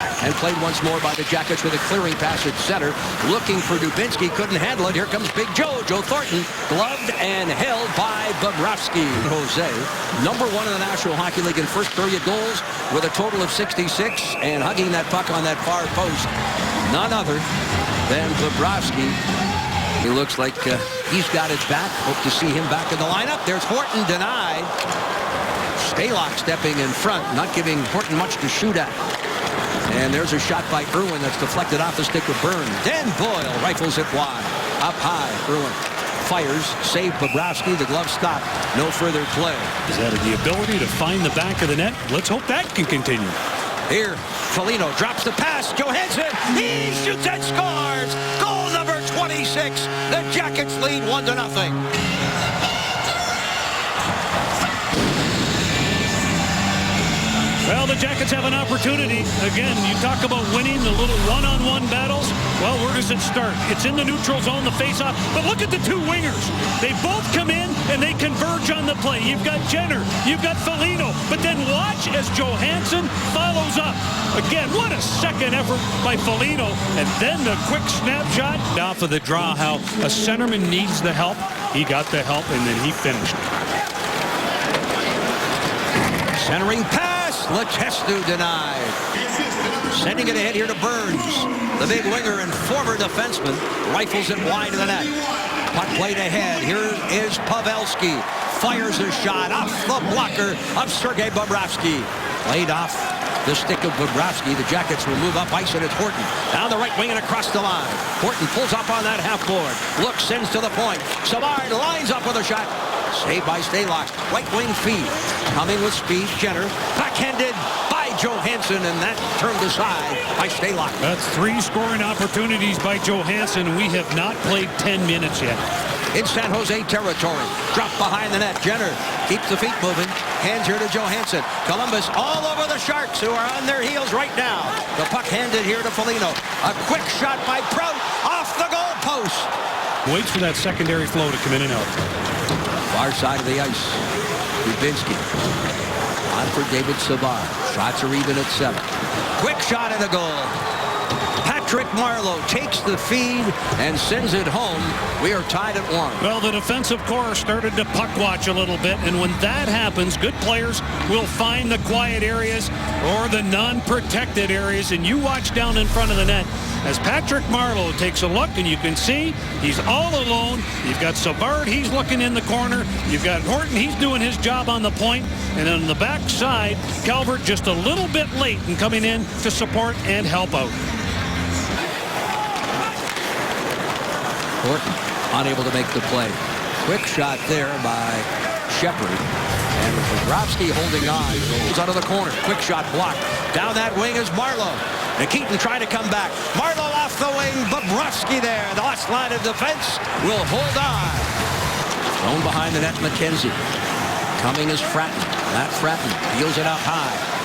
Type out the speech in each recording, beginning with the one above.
And played once more by the Jackets with a clearing pass at center. Looking for Dubinsky. Couldn't handle it. Here comes Big Joe. Joe Thornton. Gloved and held by Bobrovsky. Jose, number one in the National Hockey League in first period goals with a total of 66. And hugging that puck on that far post, none other than Bobrovsky. He looks like he's got his back. Hope to see him back in the lineup. There's Horton denied. Stalock stepping in front, not giving Horton much to shoot at. And there's a shot by Irwin that's deflected off the stick of Burns. Dan Boyle rifles it wide. Up high, Irwin fires, save Bobrovsky. The glove stop. No further play. Is that the ability to find the back of the net? Let's hope that can continue. Here, Foligno drops the pass. Johansson, he shoots and scores. Goal number 26. The Jackets lead 1-0. Well, the Jackets have an opportunity. Again, you talk about winning the little one-on-one battles. Well, where does it start? It's in the neutral zone, the face-off. But look at the two wingers. They both come in and they converge on the play. You've got Jenner, you've got Foligno. But then watch as Johansson follows up. Again, what a second effort by Foligno. And then the quick snapshot off of the draw, how a centerman needs the help. He got the help, and then he finished. Centering pass. Letestu denied. Sending it ahead here to Burns. The big winger and former defenseman rifles it wide of the net. Puck played ahead. Here is Pavelski. Fires a shot off the blocker of Sergei Bobrovsky. Played off the stick of Bobrovsky. The Jackets will move up ice, and it's Horton. Down the right wing and across the line. Horton pulls up on that half board. Looks, sends to the point. Savard lines up with a shot. Saved by Stalock. Right wing feed. Coming with speed. Jenner. Backhanded by Johansson, and that turned aside by Stalock. That's 3 scoring opportunities by Johansson. We have not played 10 minutes yet. In San Jose territory. Drop behind the net. Jenner keeps the feet moving. Hands here to Johansson. Columbus all over the Sharks, who are on their heels right now. The puck handed here to Foligno. A quick shot by Prout off the goal post. Waits for that secondary flow to come in and out. Far side of the ice. Dubinsky. On for David Savard. Shots are even at 7. Quick shot at the goal. Patrick Marleau takes the feed and sends it home. We are tied at 1. Well, the defensive core started to puck watch a little bit, and when that happens, good players will find the quiet areas or the non-protected areas, and you watch down in front of the net as Patrick Marleau takes a look, and you can see he's all alone. You've got Savard, he's looking in the corner. You've got Horton, he's doing his job on the point. And on the back side, Calvert just a little bit late in coming in to support and help out. Horton unable to make the play. Quick shot there by Shepard. And Bobrovsky holding on. Goes out of the corner. Quick shot blocked. Down that wing is Marleau. Nikitin trying to come back. Marleau off the wing. Bobrovsky there. The last line of defense will hold on. Thrown behind the net, McKenzie. Coming is Fratton. Matt Fratton deals it up high.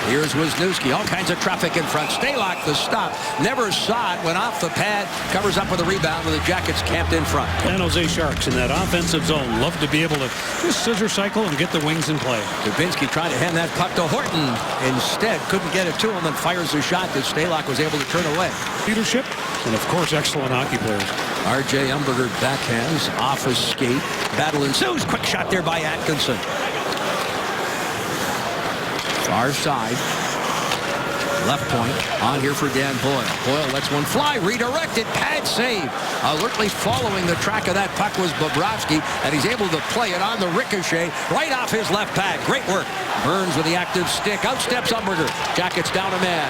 Here's Wisniewski. All kinds of traffic in front. Stalock the stop. Never saw it. Went off the pad. Covers up with a rebound with the Jackets camped in front. San Jose Sharks in that offensive zone love to be able to just scissor cycle and get the wings in play. Dubinsky trying to hand that puck to Horton. Instead, couldn't get it to him and fires a shot that Stalock was able to turn away. Leadership and, of course, excellent hockey players. R.J. Umberger backhands. Off a skate. Battle ensues. Quick shot there by Atkinson. Far side. Left point. On here for Dan Boyle. Boyle lets one fly. Redirected. Pad save. Alertly following the track of that puck was Bobrovsky, and he's able to play it on the ricochet right off his left pad. Great work. Burns with the active stick. Out steps Umberger. Jackets down a man.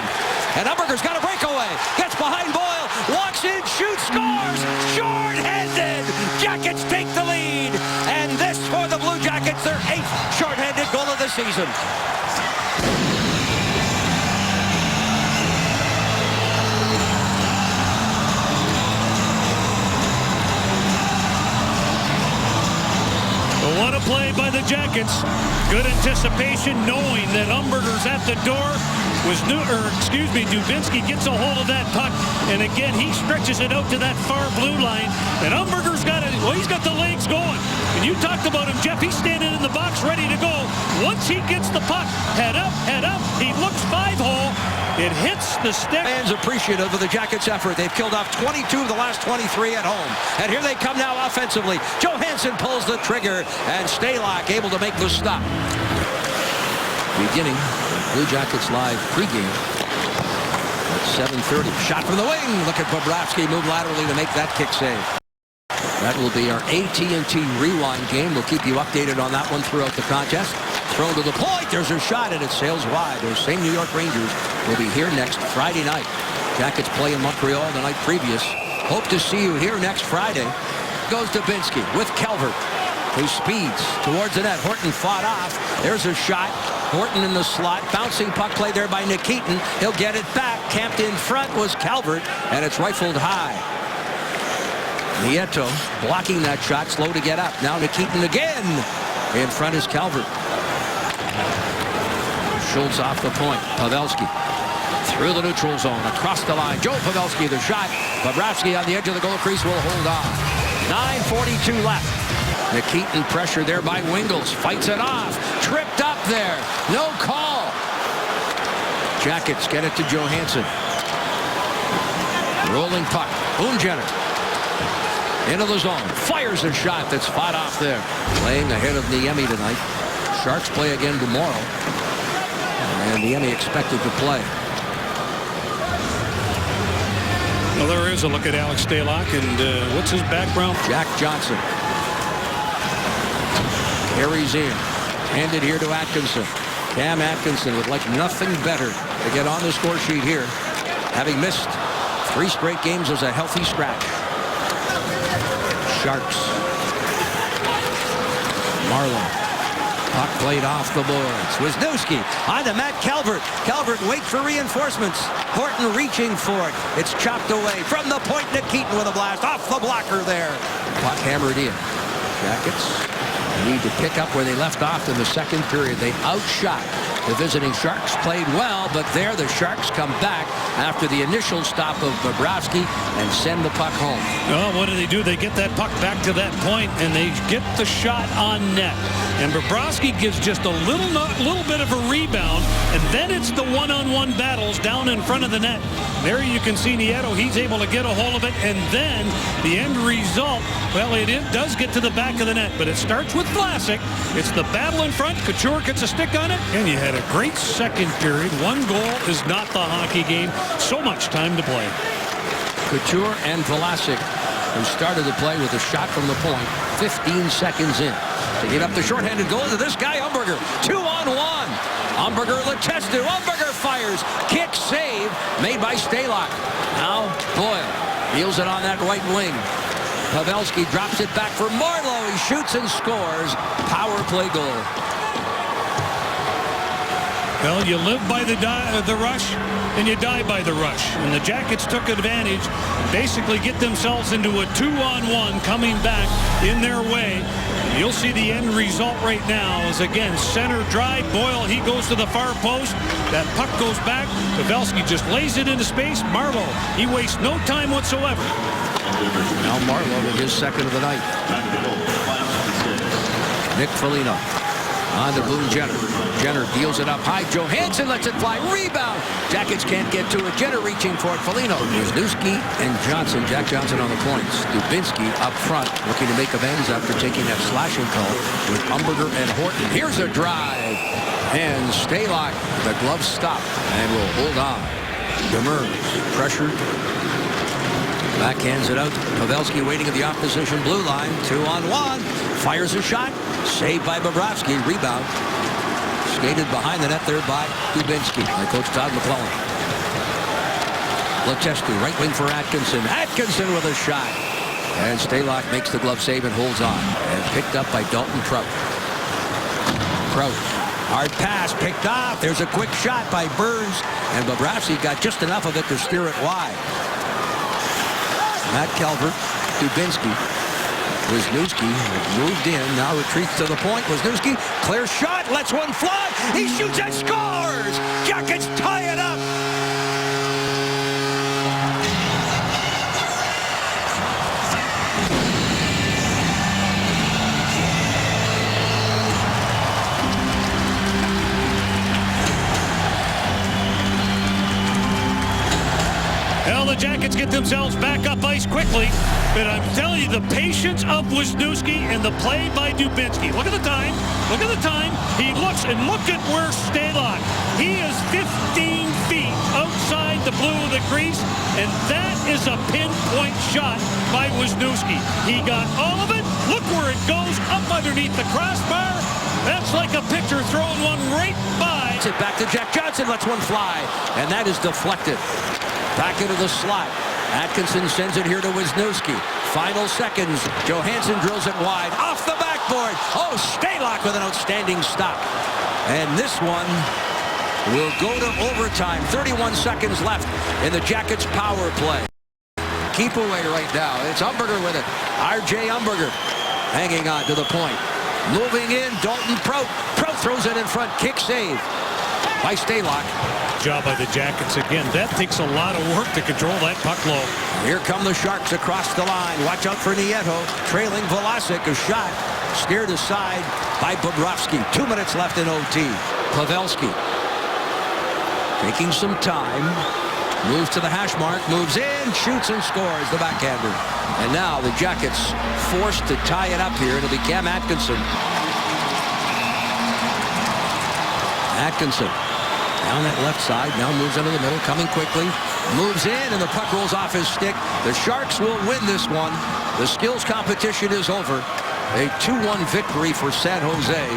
And Umberger's got a breakaway. Gets behind Boyle. Walks in. Shoots. Scores. Short-handed. Jackets take the lead. And this for the Blue Jackets. Their 8th short-handed goal of the season. What a play by the Jackets. Good anticipation, knowing that Umberger's at the door. Dubinsky gets a hold of that puck, and again, he stretches it out to that far blue line, and Umberger's got it. Well, he's got the legs going. And you talked about him, Jeff. He's standing in the box ready to go. Once he gets the puck, head up. He looks 5-hole. It hits the stick. Fans appreciative of the Jackets' effort. They've killed off 22 of the last 23 at home. And here they come now offensively. Johansson pulls the trigger, and Stalock able to make the stop. Beginning Blue Jackets live pregame at 7:30. Shot from the wing. Look at Bobrovsky move laterally to make that kick save. That will be our AT&T Rewind game. We'll keep you updated on that one throughout the contest. Thrown to the point. There's a shot, and it sails wide. Those same New York Rangers will be here next Friday night. Jackets play in Montreal the night previous. Hope to see you here next Friday. Goes Dubinsky with Calvert, who speeds towards the net. Horton fought off. There's a shot. Horton in the slot. Bouncing puck play there by Nikitin. He'll get it back. Camped in front was Calvert, and it's rifled high. Nieto blocking that shot, slow to get up. Now Nikitin again. In front is Calvert. Schultz off the point. Pavelski through the neutral zone, across the line. Joe Pavelski the shot. Bobrovsky on the edge of the goal crease will hold on. 9:42 left. Nikitin pressure there by Wingels. Fights it off. Tripped up there. No call. Jackets get it to Johansson. Rolling puck. Boone-Jenner. Into the zone. Fires a shot that's fought off there. Playing ahead of Niemi tonight. Sharks play again tomorrow. And Niemi expected to play. Well, there is a look at Alex Stalock, and what's his background? Jack Johnson. Carries in. Handed here to Atkinson. Cam Atkinson would like nothing better to get on the score sheet here, having missed 3 straight games as a healthy scratch. Sharks. Marlowe. Puck played off the boards. Wisniewski on to Matt Calvert. Calvert waits for reinforcements. Horton reaching for it. It's chopped away from the point. Nikitin with a blast off the blocker there. Puck hammered in. Jackets need to pick up where they left off in the second period. They outshot the visiting Sharks. Played well, but there the Sharks come back after the initial stop of Bobrovsky and send the puck home. Well, what do? They get that puck back to that point, and they get the shot on net. And Bobrovsky gives just a little bit of a rebound, and then it's the one-on-one battles down in front of the net. There you can see Nieto. He's able to get a hold of it, and then the end result, well, it does get to the back of the net, but it starts with Vlasic. It's the battle in front. Couture gets a stick on it, and you had a great second period. 1 goal is not the hockey game. So much time to play. Couture and Vlasic, who started the play with a shot from the point 15 seconds in. To get up the shorthanded goal to this guy, Umberger. 2-on-1. Umberger, Letestu. Umberger fires. Kick save made by Stalock. Now Boyle deals it on that right wing. Pavelski drops it back for Marlowe. He shoots and scores. Power play goal. Well, you live by the rush, and you die by the rush. And the Jackets took advantage, basically get themselves into a 2-on-1 coming back in their way. And you'll see the end result right now is, again, center drive. Boyle, he goes to the far post. That puck goes back. Pavelski just lays it into space. Marlowe, he wastes no time whatsoever. Now Marlowe with his second of the night. Nick Foligno on to Boone-Jenner. Jenner deals it up high. Johansson lets it fly. Rebound. Jackets can't get to it. Jenner reaching for it. Foligno. Wisniewski and Johnson. Jack Johnson on the points. Dubinsky up front looking to make amends after taking that slashing call with Umberger and Horton. Here's a drive. And Stalock. The glove stop and will hold on. Demers pressured. Backhands it out. Pavelski waiting at the opposition blue line. 2-on-1. Fires a shot. Saved by Bobrovsky. Rebound. Skated behind the net there by Dubinsky. By Coach Todd McClellan. Letestu, right wing for Atkinson. Atkinson with a shot. And Stalock makes the glove save and holds on. And picked up by Dalton Trout. Trout. Hard pass. Picked off. There's a quick shot by Burns. And Bobrovsky got just enough of it to steer it wide. Matt Calvert, Dubinsky. Wisniewski moved in, now retreats to the point. Wisniewski, clear shot, lets one fly. He shoots and scores! Jackets tie it up! Well, the Jackets get themselves back up ice quickly, but I'm telling you, the patience of Wisniewski and the play by Dubinsky. Look at the time. Look at the time. He looks, and look at where Stalock. He is 15 feet outside the blue of the crease, and that is a pinpoint shot by Wisniewski. He got all of it. Look where it goes, up underneath the crossbar. That's like a pitcher throwing one right by. It back to Jack Johnson, lets one fly, and that is deflected. Back into the slot. Atkinson sends it here to Wisniewski. Final seconds. Johansson drills it wide. Off the backboard. Oh, Stalock with an outstanding stop. And this one will go to overtime. 31 seconds left in the Jackets' power play. Keep away right now. It's Umberger with it. R.J. Umberger hanging on to the point. Moving in, Dalton Prout. Prout throws it in front. Kick save by Stalock. Job by the Jackets again. That takes a lot of work to control that puck low. Here come the Sharks across the line. Watch out for Nieto. Trailing Vlasic. A shot steered aside by Bobrovsky. 2 minutes left in OT. Pavelski taking some time. Moves to the hash mark. Moves in. Shoots and scores. The backhander. And now the Jackets forced to tie it up here. It'll be Cam Atkinson. Atkinson down that left side, now moves into the middle, coming quickly, moves in, and the puck rolls off his stick. The Sharks will win this one. The skills competition is over. A 2-1 victory for San Jose.